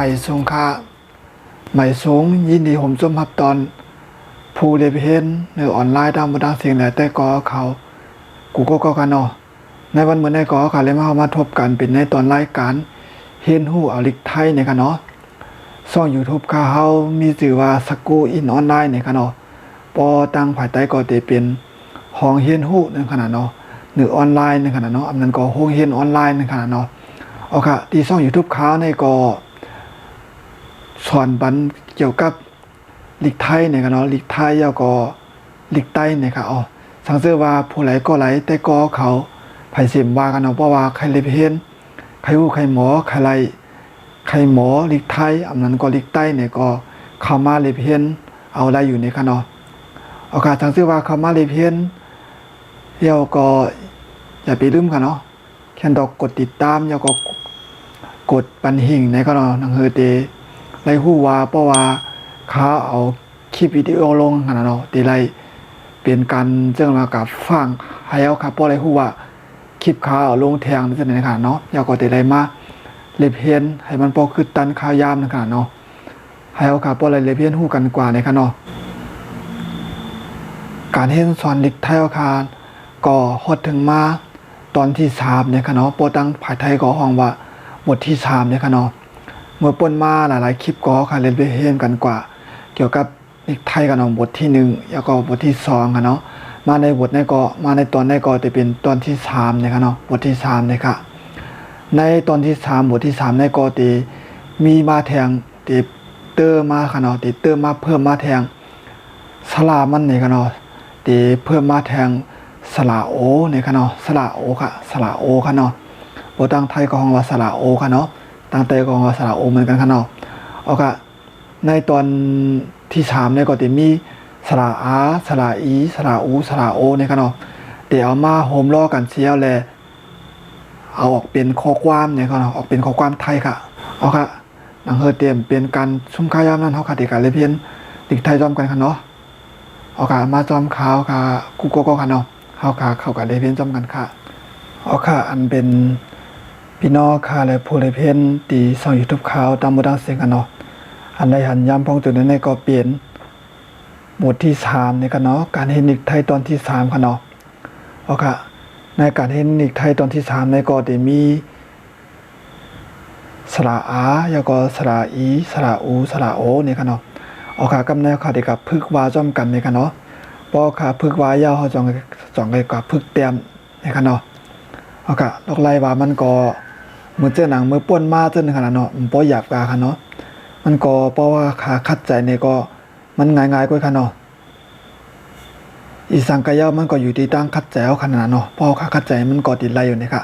ม่สงค่าใหม่สงยินดีผมชมรับตอนผู้เรียนเห็นในออนไลน์ตามบดังเสียงแหล่แต่ก็เขากูก็กันเนาะในวันเหมือนในก็เขาเลยมาทบกันเป็นในตอนรายการเห็นหูเอาลิกไทยในกันเนาะช่อง YouTube ค่ะเฮามีชื่อว่าสกูอินออนไลน์ในกันเนาะปอตั้งภายใต้ก็จะเป็นห้องเรียนรู้ในขณะเนาะหรือออนไลน์ในขณะเนาะอันนั้นก็ห้องเรียนออนไลน์ในขณะเนาะเอาค่ะที่ช่อง YouTube เขาในก็สอนบันเกี่ยวกับลีกไทยในกันเนาะลีกไทยแล้วก็ลีกใต้ในค่ะสังเกตว่าผู้ไหลก็ไหลแต่ก็เขาไผเสียมว่ากันเนาะเพราะว่าใครเลยเห็นใครรู้ใครหมอใครไหลใครหมอลีกไทยอันนั้นก็ลีกใต้เนี่ยก็เข้ามาเลยเห็นเอาอะไรอยู่ในค่ะเนาะเอาค่ะสังเกตว่าเข้ามาเลยเห็นแล้วก็อย่าไปลืมค่ะเนาะแค่ดอกกดติดตามแล้วก็กดปันหิ่งในค่ะเนาะนังเฮอเตไรฮู้ว่าเพราะว่าเขาเอาคลิปวิดีโอลงขนาดเนาะตีไรเป็นการเจ้ามากับฟังให้เอาครับเพราะไรฮู้ว่าคลิปเขาเอาลงแทงในขนาดเนาะอยากก็ตีไรมาเล็บเพียนให้มันพอคือตันข้าวยามในขนาดเนาะให้เอาครับเพราะไรเล็บเพียนฮู้กันกว่าในขนาดเนาะการเห็นสอนลิกไทยเอาคารก็ฮอดถึงมาตอนที่3ในขนาดเนาะโปรตั้งภายไทยก็ห้องว่าบทที่3ในขนาดเนาะเมื่อป่นมาหลายๆคลิปก็ค่ะเล่นไปเห็นกันกว่าเกี่ยวกับลิกไทยกันเนาะบทที่1แล้วก็บทที่2กันเนาะมาในบทนี้ก็มาในตอนนี้ก็จะเป็นตอนที่3นะครับเนาะบทที่3นะครับในตอนที่3บทที่3ในก็จะมีมาแทงติเตอร์มาค่ะเนาะติเตอร์มาเพิ่มมาแทงสลามันนี่ค่ะเนาะติเพิ่มมาแทงสลาโอนี่ค่ะเนาะสลาโอค่ะสลาโอค่ะเนาะบทตั้งไทยก็ห้องว่าสลาโอค่ะเนาะตั้งแต่ก็ว่าสระโอเหมือนกันค่ะเนาะเอาค่ะในตอนที่3เนี่ยก็จะมีสระอาสระอีสระอูสระโอเนี่ยค่ะเนาะแต่เอามาโฮมล้อกันเสียแล้วเอาออกเป็นข้อความเนี่ยค่ะเนาะออกเป็นข้อความไทยค่ะเอาค่ะหนังเฮอเตรียมเป็นการซุ้มข้าวยามนั้นเฮาค่ะที่การเรียนเพียนติกไทยจอมกันค่ะเนาะเอาค่ะมาจอมข่าวค่ะกูโกค่ะเนาะเฮาค่ะเข้ากันเรียนเพียนจอมกันค่ะเอาค่ะอันเป็นพี่น้องค่ะและผู้เรียนเพียนตีช่อง YouTube ข่าวตามบดังเสียงกันเนาะอันใดหันย้ำพองจุดนั้นก็เปลี่ยนบทที่3ในกันเนาะการเห็นอีกไทยตอนที่3ค่ะเนาะเอาค่ะในการเห็นอีกไทยตอนที่3ในก็จะมีสระอาแล้วก็สระอีสระอูสระโอนี่ค่ะเนาะเอาค่ะกำเนิดค่ะที่กับพึกวาจ้อมกันนี่ค่ะเนาะพอค่ะพึกวายาวเฮาจ่องไปกับพึกเตรียมนี่ค่ะเนาะเอาค่ะดอกไล่ว่ามันก็มือเจอหนังมือป่นมาจนขนาดเนาะมันบ่หยาบกาค่ะเนาะมันก็เพราะว่าขาคัดใจนี่ก็มันง่ายๆกว่าค่ะเนาะอีสังกะยาวมันก็อยู่ที่ตั้งคัดใจเอาขนาดเนาะเพราะขาคัดใจมันก็ติดไล่อยู่นี่ค่ะ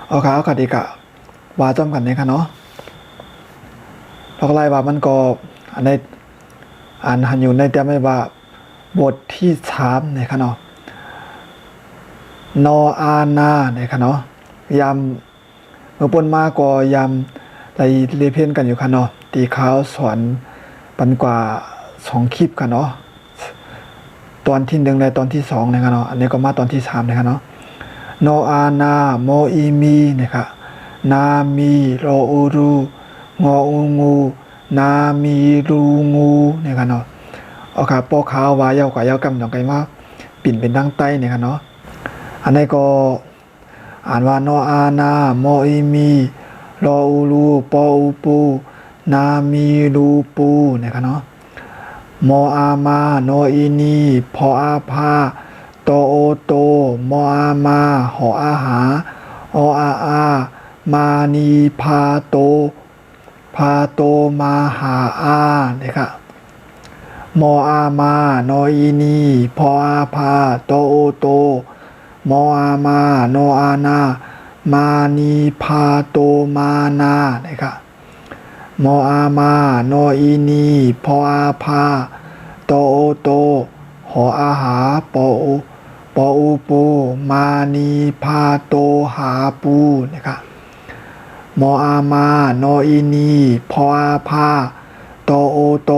เอาค่ะดีกะว่าจ้อมกันนี่ค่ะเนาะดอกไล่ว่ามันก็อันในหันอยู่ในเตรียมไว้ว่าบทที่3นี่ค่ะเนาะนออานาเนี่ยค่ะเนาะยามเมื่อป่นมาก็ยามไรเรียนเพียนกันอยู่ค่ะเนาะตีขาวสอนปันกว่า2คลิปค่ะเนาะตอนที่1และตอนที่2เนี่ยค่ะเนาะอันนี้ก็มาตอนที่3เนี่ยค่ะเนาะนออานาโมอีมีเนี่ยค่ะนามีโรอูรูงออูงูนามีรูงูเนี่ยค่ะเนาะเอาค่ะปอขาววายาวกว่ายาวกำจังไกมาปิ่นเป็นดังใต้เนี่ยค่ะเนาะอันนี้ก็อ่านว่านออานาโมอีมีรออูรูปออูปูนามีรูปูเนี่ยค่ะเนาะมออามาโนอีนีพออาพาโตโอโตมออามาหออาหาออามานีพาโตพาโตมาหาอาเนี่ยค่ะมออามาโนอีนีพออาพาโตโอโตมออามาโนอานามานีพาโตมานาเนี่ยค่ะมออามาโนอีนีพออาพาโตโอโตหออาหาปออูปูมานีพาโตหาปูเนี่ยค่ะมออามาโนอีนีพออาพาโตโอโต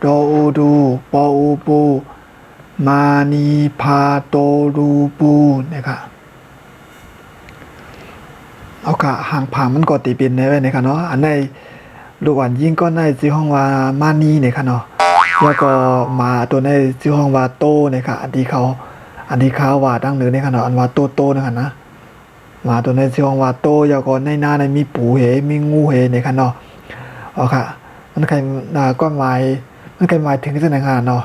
โดอูดูปออูปูมานีพาโตรูปูเนี่ยค่ะเอาค่ะห่างผ่ามันก็ตีเป็นในไว้เนี่ยค่ะเนาะอันใน ลูกอ่อนยิ่งก็ในชื่อห้องว่ามานีเนี่ยค่ะเนาะแล้วก็มาตัวในชื่อห้องว่าโตเนี่ยค่ะอันที่เขาว่าดั้งเดิมเนี่ยค่ะเนาะอันว่าโตนะคะนะมาตัวในชื่อห้องว่าโตแล้วก็ในหน้าในมีปูเหมีงูเหเนี่ยค่ะเนาะอ๋อค่ะมันใครก็หมายถึงจังได๋ค่ะเนาะ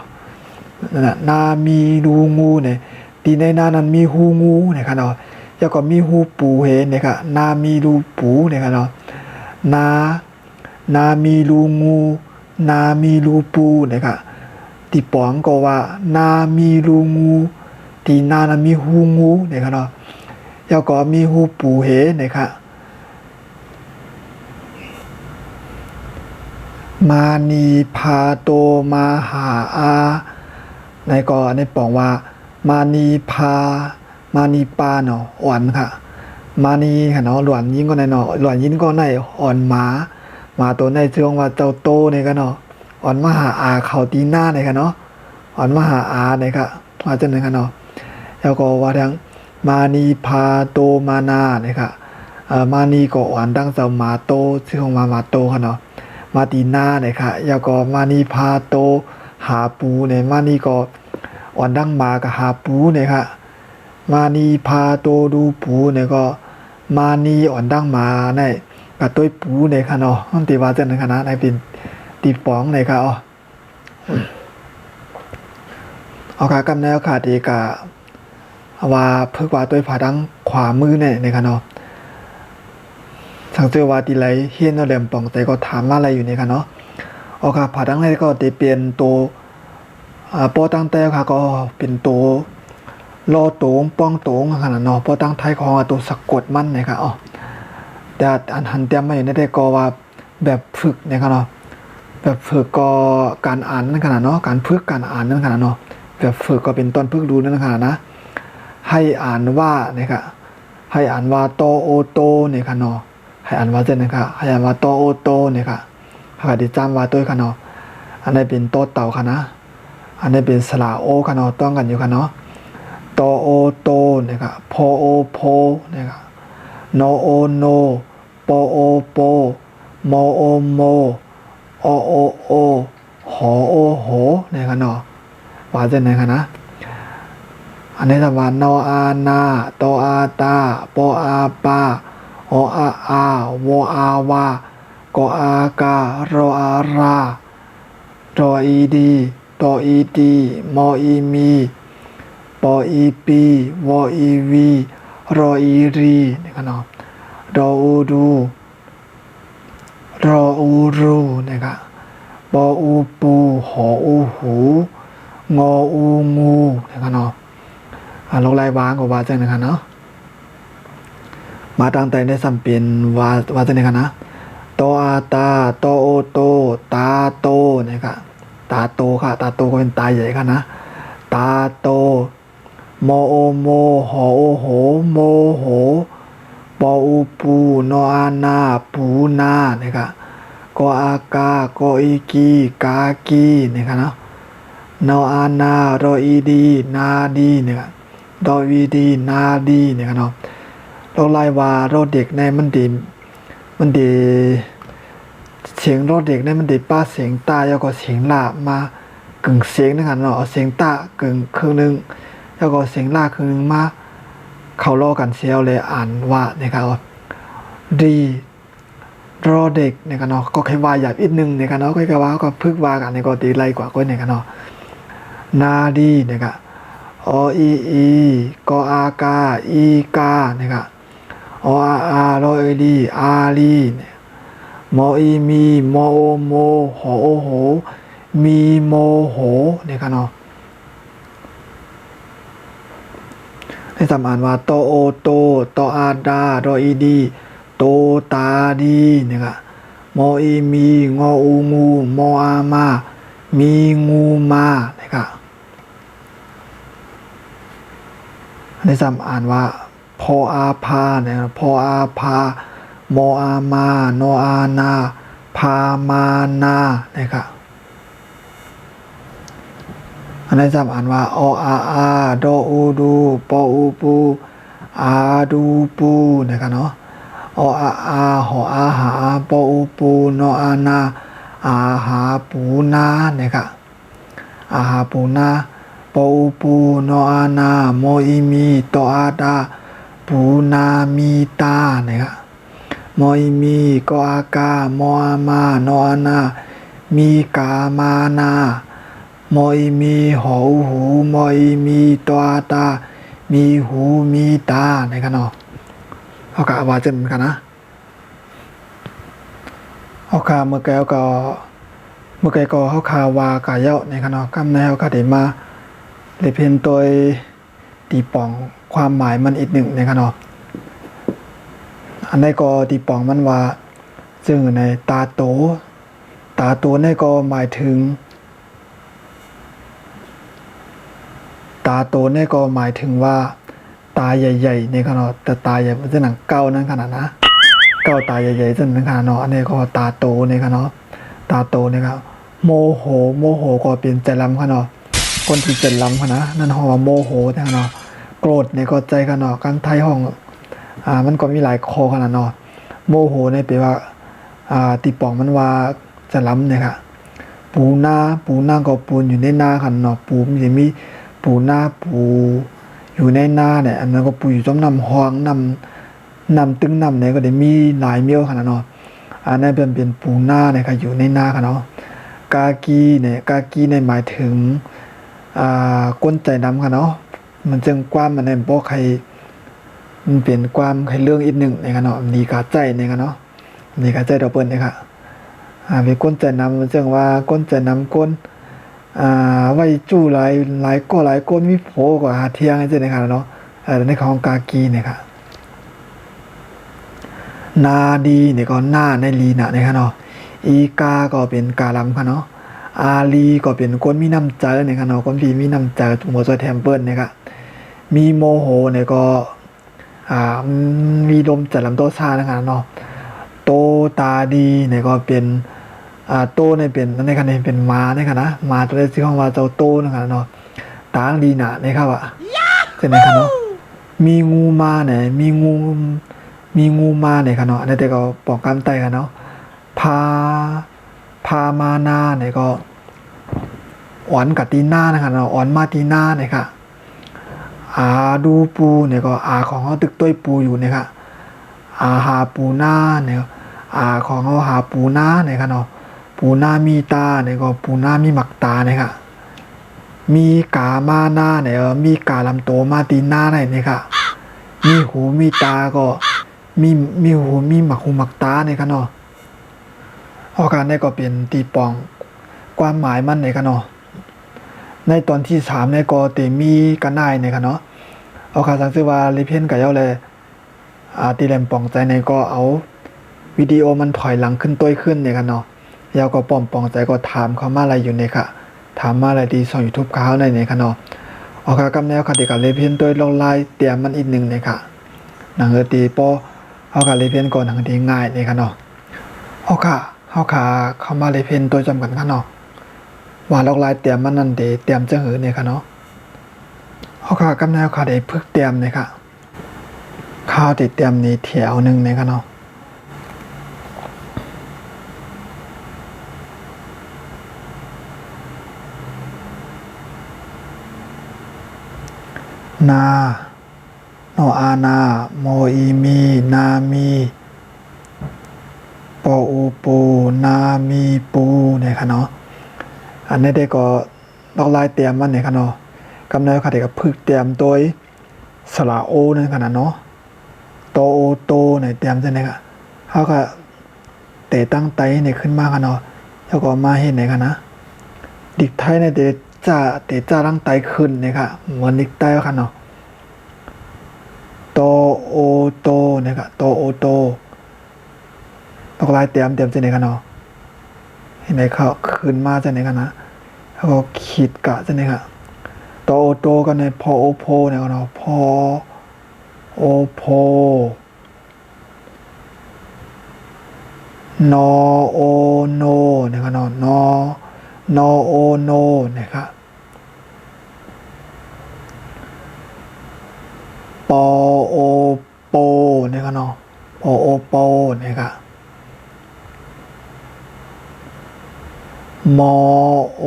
นั่นน่ะนามีรูงูเนี่ยที่ในหน้านั้นมีหูงูเนี่ยค่ะเนาะแล้วก็มีหูปูเหเนี่ยค่ะนามีรูปูเนี่ยค่ะเนาะนามีรูงูนามีรูปูเนี่ยค่ะที่ปองก็ว่านามีรูงูที่นานั้นมีหูงูเนี่ยค่ะเนาะแล้วก็มีหูปูเหเนี่ยค่ะมานีพาโตมาหาอาในก็ในปองว่ามานีปาเนาะอ่อนค่ะมานีค่ะเนาะหลวนยิ่งก็ในเนาะหลวนยิ่งก็ในอ่อนหมาตัวในชื่อว่าเจ้าโตเนี่ยก็เนาะอ่อนมาหาอาเขาตีหน้าเนี่ยค่ะเนาะอ่อนมาหาอาเนี่ยค่ะว่าจังได๋ค่ะเนาะแล้วก็ว่าทั้งมานีพาโตมานาเนี่ยค่ะมานีก็อ่อนดังเจ้ามาโตชื่อของมาโตค่ะเนาะมาตีหน้าเนี่ยค่ะแล้วก็มานีพาโตหาปูเนี่ยมานีก็อ่อนดังมากับหาปูเนี่ยค่ะมานีพาโตดูปูเนี่ยก็มานีอ่อนดังมาเนี่ยกับตัวปูเนี่ยค่ะเนาะมันตีว่าจังได๋ค่ะนะในเป็นตีป๋องเนี่ยค่ะเอาค่ะกำแนวค่ะที่กะว่าเพิ่นว่าตัวผาดังขวามือเนี่ยค่ะเนาะสังเกตว่าที่ไหลเฮียนเอาแหลมป่องแต่ก็ถามว่าอะไรอยู่เนี่ยค่ะเนาะเอาค่ะผาดังเนี่ยก็ได้เปลี่ยนตัวปอตั้งแต่ค่ะก็เป็นตัวลอโตงป้องโตงค่ะเนาะปอตั้งไทยของตัวสะกดมันเนี่ยค่ะแต่อันหันเตรียมมาอยู่ในแต่ก็ว่าแบบฝึกเนี่ยค่ะเนาะแบบฝึกก็การอ่านนั่นขนาดเนาะการฝึกการอ่านนั่นขนาดเนาะแบบฝึกก็เป็นตอนฝึกรู้นั่นขนาดนะให้อ่านว่าเนี่ยค่ะให้อ่านว่าโตโอโตเนี่ยค่ะเนาะให้อ่านว่าเช่นนะคะให้อ่านว่าโตโอโตเนี่ยค่ะหากได้จำว่าตัวค่ะเนาะอันนี้เป็นโตเต่าค่ะนะอันนี้เป็นสระโอค่ะเนาะต้องกันอยู่ค่ะเนาะโตโอโตเนี่ยค่ะโพโอโพเนี่ยค่ะโนโอโนโปโอโปโมโอโมโอโอโอหอโอโหเนี่ยค่ะเนาะว่าจังได๋ค่ะนะอันนี้ถ้าว่าโนอานาโตอาตาโปอาปาโออาอาโวอาวากออากาโรอาราโตอีดีโตอีดีโมอีมีปออีปีวออีวีรออีรีนี่ค่ะเนาะรออูดูรออูรูนี่ค่ะปออูปูหออูหูงออูงูนี่ค่ะเนาะลงลายวางก็ว่าจังนะคะเนาะมาตั้งแต่ได้สัมเป็นว่าจังได๋ค่ะนะโตอาตาโตโอโตตาโตนี่ค่ะตาโตค่ะตาโตก็เป็นตาใหญ่ค่ะนะตาโตโมโอโมหอโอโหโมโหปออูปูโนอานาปูนาเนี่ยค่ะกออากากออีกีกากีเนี่ยค่ะเนาะโนอานารออีดีนาดีเนี่ยค่ะดอวีดีนาดีเนี่ยค่ะเนาะเราไล่ว่าเราเด็กในมันดีเสียงเราเด็กในมันดีป้าเสียงตาแล้วก็เสียงลามากึ่งเสียงนึงค่ะเนาะเอาเสียงตากึ่งครึ่งนึงแล้วก็เสียงลากครึ่งนึงมาเข้าล้อกันเสียวเลยอ่านว่าเนี่ยครับดีรอเด็กเนี่ยกันเนาะก็แค่ว่าหยาบอีกนึงเนี่ยกันเนาะก็แค่ว่าก็พึกว่ากันเนี่ยก็ตีไล่กว่าก็เนี่ยกันเนาะนาดีเนี่ยครับออีกออากาอีกาเนี่ยครับออารออีดีอาลีเนี่ยมออีมีมอโอโมหอโอโหมีโมโหเนี่ยกันเนาะให้สามอ่านว่าโตโอโตโตอาดาโดอีดีโตตาดีเนี่ยค่ะมออีมีงออูงูมออามามีงูมาเนี่ยค่ะให้สามอ่านว่าพออาพาเนี่ยพออาพามออามาโนอานาพามานาเนี่ยค่ะอันนี้จำอ่านว่าออาโดอูดูปออูปูอาดูปูเนี่ยค่ะเนาะ ออาอาหออาหาปออูปูนออานาอาหาปูนาเนี่ยค่ะอาหาปูนาปออูปูนออานาโมอีมีตออาดาปูนามีตาเนี่ยค่ะโมอีมีกออากาโมอามานออานามีกามานาโมอีมีหอหูโมอีมีตออาตามีหูมีตาเนี่ยค่ะเนาะเขากะว่าจะเหมือนกันนะเขาคาเมื่อแก้วก็เมื่อแก้ก็เขาคาวากะเยาะในขณะกำแนวก็ได้มาเลยเพียนตัวตีป่องความหมายมันอีกหนึ่งในขณะอันนี้ก็ตีป่องมันว่าซึ่งในตาโตนี่ก็หมายถึงตาโตนี่ก็หมายถึงว่าตาใหญ่ๆในขณะแต่ตาใหญ่เป็นหนังเก้านั่นขนาดนะเก้าตาใหญ่ๆจนนั่นขนาดเนาะอันนี้ก็ตาโตในขณะตาโตนี่ครับโมโหก็เป็นใจลำขนาดคนที่ใจลำขนาดนั่นห่อโมโหแต่ขนาดโกรธในก็ใจขนาดกันไทยห้องมันก็มีหลายคอขนาดเนาะโมโหในแปลว่าตีป่องมันว่าจะล้ำเนี่ยค่ะปูนาก็ปูนอยู่ในนาขนาดเนาะปูมันจะมีปูนาปูอยู่ในนาเนี่ยอันนั้นก็ปูอยู่ต้มน้ำห้องน้ำตึงน้ำเนี่ยก็ได้มีหลายเมี่ยวขนาดเนาะอันนั้นเป็นปูนาเนี่ยค่ะอยู่ในนาค่ะเนาะกากีเนี่ยหมายถึงก้นใจน้ำค่ะเนาะมันจึงความมันในบ่ใครมันเปลี่ยนความใครเรื่องอีกหนึ่งในค่ะเนาะมีกาใจในค่ะเนาะมีกาใจดอกเปิ้ลเนี่ยค่ะเป็นก้นใจน้ำมันจึงว่าก้นใจน้ำก้นไว้จู้หลายก้นมีโผกว่าเที่ยงใช่ไหมครับเนาะในของกากีเนี่ยครับนาดีเนี่ยก็หน้าในลีนะเนี่ยเนาะอีกาก็เป็นกาลำค่ะเนาะอาลีก็เป็นคนมีน้ำใจเนี่ยค่ะเนาะคนที่มีน้ำใจหัวใจแทมเปิลเนี่ยครับมีโมโหเนี่ยก็มีลมจัดลำโตซานะคะเนาะโตตาดีเนี่ยก็เป็นโตเนี่ยเป็นในขณะเป็นม้าในขณะม้าตัวเลขที่เขาว่าเจ้าโตนะคะเนาะตางดีหนาในครับว่าใช่ไหมครับเนาะมีงูมาเนี่ยมีงูมาเนี่ยค่ะเนาะอันนี้แต่ก็ปอกกำไตค่ะเนาะพามานาเนี่ยก็อ่อนกับตีหน้านะคะเนาะอ่อนมาตีหน้าเนี่ยค่ะดูปูเนี่ยก็ของเขาตึกต้วยปูอยู่เนี่ยค่ะหาปูหน้าเนี่ยของเขาหาปูหน้าเนี่ยค่ะเนาะปูหน้ามีตาเนี่ยก็ปูหน้ามีหมักตาเนี่ยค่ะมีกามาหน้าเนี่ยมีกาลำโตมาตีหน้าเนี่ยค่ะมีหูมีตาก็มีหูมีหมักหูหมักตาเนี่ยค่ะเนาะอาการเนี่ยก็เป็นตีปองความหมายมันเนี่ยค่ะเนาะในตอนที่3เนี่ยก็เตมีกันได้เนี่ยค่ะเนาะเอาคาสังซื้อว่าลิเพียนกับเย้าเลยตีแหลมปองใจในก็เอาวิดีโอมันถอยหลังขึ้นต้วยขึ้นเนี่ยค่ะเนาะเย้าก็ปองใจก็ถามเขามาอะไรอยู่เนี่ยค่ะถามมาอะไรดีส่อง YouTube เขาในเนี่ยค่ะเนาะเอาคากำแนวค่ะเด็กกับลิเพียนต้วยลงลายเตรียมมันอีกหนึ่งเนี่ยค่ะหนังตีปอเอาคาลิเพียนก่อนหนังตีง่ายเนี่ยค่ะเนาะเอาค่ะเข้ามาลิเพียนตัวจำกันค่ะเนาะว่าลอกลายเตรียมมันนั่นเดเตรียมจะหือเนี่ยค่ะเนาะเอาค่ะกำแนวค่ะเดพึกเตรียมเนี่ยค่ะข้าวติดเตรียมนี่แถวหนึ่งเนี่ยค่ะเนาะนาโนอานาโมอีมีนามีปออูปูนามีปูเนี่ยค่ะเนาะอันนี้ได้ก็ลอกลายเตรียมมันเนี่ยค่ะเนาะกำเนิดค่ะเด็กก็พึกเตรียมโดยสระโอนั่นค่ะเนาะโตโอโตเนี่ยเตรียมใช่ไหมค่ะเขาก็เตะตั้งไตเนี่ยขึ้นมาค่ะเนาะแล้วก็มาเห็นเนี่ยค่ะนะดิกไทยเนี่ยเตะจ้าตั้งไตขึ้นเนี่ยค่ะเหมือนดิกไตค่ะเนาะโตโอโตเนี่ยค่ะโตโอโตลอกลายเตรียมใช่ไหมค่ะเนาะเห็นไหมเขาขึ้นมาใช่ไหมค่ะนะแล้วก็ขีดกะใช่ไหมค่ะโตโอโตกันในพอโอโพเนี่ยเนาะพอโอโพนอโอโนเนี่ยค่ะเนาะนอโอโนเนี่ยค่ะปอโอโปเนี่ยค่ะเนาะป ปอโอโปนะครับมอโอ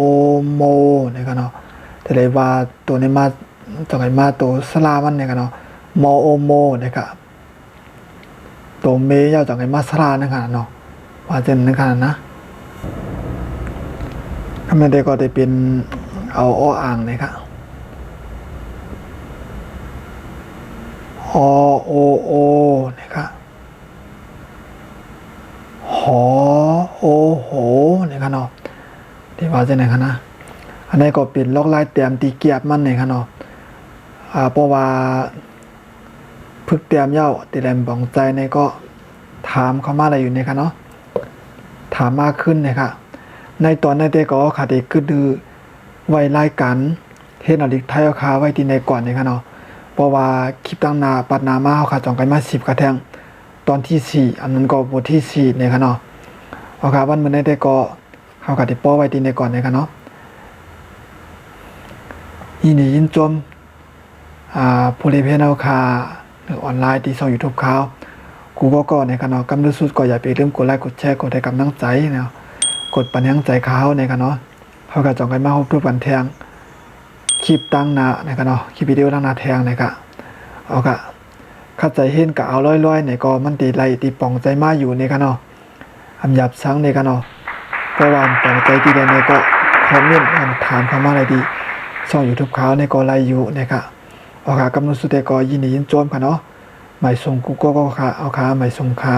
โมนะครับเนาะแต่เลยว่าตัวนี้มาจังไงมาตัวสลามันนะครับเนาะมอโอโมนะครับตัวเมยาวจังไงมาสลานะครับเนาะว่าเจนนะครับนะคำนั้นเด็กก็ได้เป็นเอาอ้ออ่างนะครับอโอโอนะครับหอโอโหนะครับเนาะที่ว่าเจนนะครับนะอันนี้ก็เป็นลอกลายเตรียมตีเกียบมันนะครับเนาะเพราะว่าพึกเตรียมเย้าตีแรมบองใจในก็ถามเข้ามาอะไรอยู่นะครับเนาะถามมากขึ้นนะครับในตอนในเด็กก็ขาดอีกคือดื้อไว้รายการเฮ็ดเอาดิกไทยเอาคาไว้ที่ในก่อนนะครับเนาะเพราะว่าคลิปตั้งหน้าปัดหน้ามาเฮาขาจองกันมา10กระแทงตอนที่4อันนั้นก็บทที่4นะครับเนาะเอาค่ะวันมื้อในเด็กก็เฮาก็ได้ป้อไว้ที่ในก่อนนะครับเนาะยินจมผู้เรียนเอาคาหรือออนไลน์ที่ช่อง YouTube เขากูก็นะครับเนาะกำลังสุดก็อย่าไปลืมกดไลค์กดแชร์กดให้กำลังใจเนาะกดปันยังใจเขานะครับเนาะเขาก็จองกันมาพบทุกวันแทงคลิปตั้งหน้านะครับเนาะคลิปวิดีโอตั้งหน้าแทงนะครับเอาค่ะเข้าใจเห็นก็เอาร้อยๆเนี่ยก็มันตีไหลตีป่องใจมาอยู่นะครับเนาะอำหยับซังนะครับเนาะเพราะว่าป่องใจตีใดเนี่ยก็คอมเมนต์ถามเข้ามาอะไรดีช่อง YouTube เขาเนี่ยก็ไลฟ์อยู่นะครับเอาค่ะกำลังสุดแต่ก็ยินโจมค่ะเนาะหมายส่งกูก็ค่ะเอาค่ะหมายส่งค่ะ